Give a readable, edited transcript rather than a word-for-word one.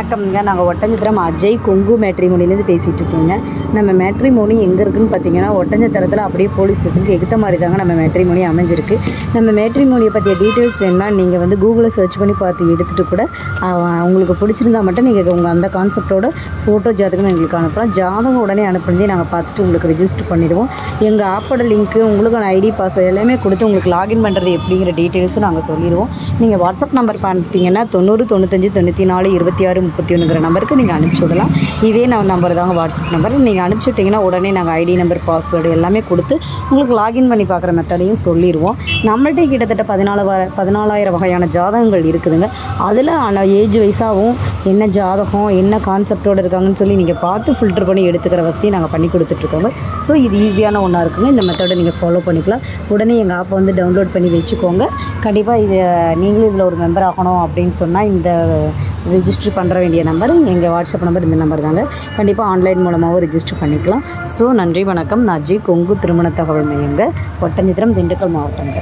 வணக்கம்ங்க. நாங்கள் ஒட்டஞ்சத்திரம் அஜய் கொங்கு மேட்ரிமோனிலேருந்து பேசிகிட்டு இருக்கோங்க. நம்ம மேட்ரிமோனி எங்கே இருக்குதுன்னு பார்த்தீங்கன்னா ஒட்டஞ்சத்திரத்தில் அப்படியே போலீஸ் ஸ்டேஷனுக்கு எகுத்த மாதிரி தாங்க நம்ம மேட்ரிமோனி அமைஞ்சிருக்கு. நம்ம மேட்ரிமோனியை பற்றிய டீட்டெயில்ஸ் வேணும்னா நீங்கள் வந்து கூகுளில் சர்ச் பண்ணி பார்த்து எடுத்துகிட்டு கூட உங்களுக்கு பிடிச்சிருந்தா மட்டும் நீங்கள் உங்கள் அந்த கான்செப்டோட ஃபோட்டோ ஜாதகம் எங்களுக்கு அனுப்பலாம். ஜாதகம் உடனே அனுப்புனதே நாங்கள் பார்த்துட்டு உங்களுக்கு ரிஜிஸ்டர் பண்ணிடுவோம். எங்கள் ஆப்போட லிங்க்கு உங்களுக்கான ஐடி பாஸ்வேர்டு எல்லாமே கொடுத்து உங்களுக்கு லாகின் பண்ணுறது எப்படிங்கிற டீட்டெயில்ஸும் நாங்கள் சொல்லிடுவோம். நீங்கள் வாட்ஸ்அப் நம்பர் பார்த்தீங்கன்னா 90 95 94 26 31 நம்பருக்கு நீங்கள் அனுப்பிச்சி விடலாம். இதே நம்பர் தாங்க வாட்ஸ்அப் நம்பர். நீங்கள் அனுப்பிச்சுட்டிங்கன்னா உடனே நாங்கள் ஐடி நம்பர் பாஸ்வேர்டு எல்லாமே கொடுத்து உங்களுக்கு லாகின் பண்ணி பார்க்குற மெத்தடையும் சொல்லிடுவோம். நம்மள்கிட்ட கிட்டத்தட்ட 14,000 வகையான ஜாதகங்கள் இருக்குதுங்க. அதில் ஏஜ் வைஸாகவும் என்ன ஜாதகம் என்ன கான்செப்டோடு இருக்காங்கன்னு சொல்லி நீங்கள் பார்த்து ஃபில்டர் பண்ணி எடுத்துக்கிற வசதியை நாங்கள் பண்ணி கொடுத்துட்ருக்கோங்க. ஸோ இது ஈஸியான ஒன்றா இருக்குங்க. இந்த மெத்தடை நீங்கள் ஃபாலோ பண்ணிக்கலாம். உடனே எங்கள் ஆப்பை வந்து டவுன்லோட் பண்ணி வச்சுக்கோங்க. கண்டிப்பாக இது நீங்களும் இதில் ஒரு மெம்பர் ஆகணும் அப்படின்னு சொன்னால் இந்த ரிஜிஸ்டர் பண்ணுற வேண்டிய நம்பர் எங்கள் வாட்ஸ்அப் நம்பர் இந்த நம்பர் தாங்க. கண்டிப்பாக ஆன்லைன் மூலமாகவும் ரிஜிஸ்டர் பண்ணிக்கலாம். ஸோ நன்றி, வணக்கம். நான் அஜய் கொங்கு திருமண தகவல் மையங்க, ஒட்டஞ்சத்திரம், திண்டுக்கல் மாவட்டங்க.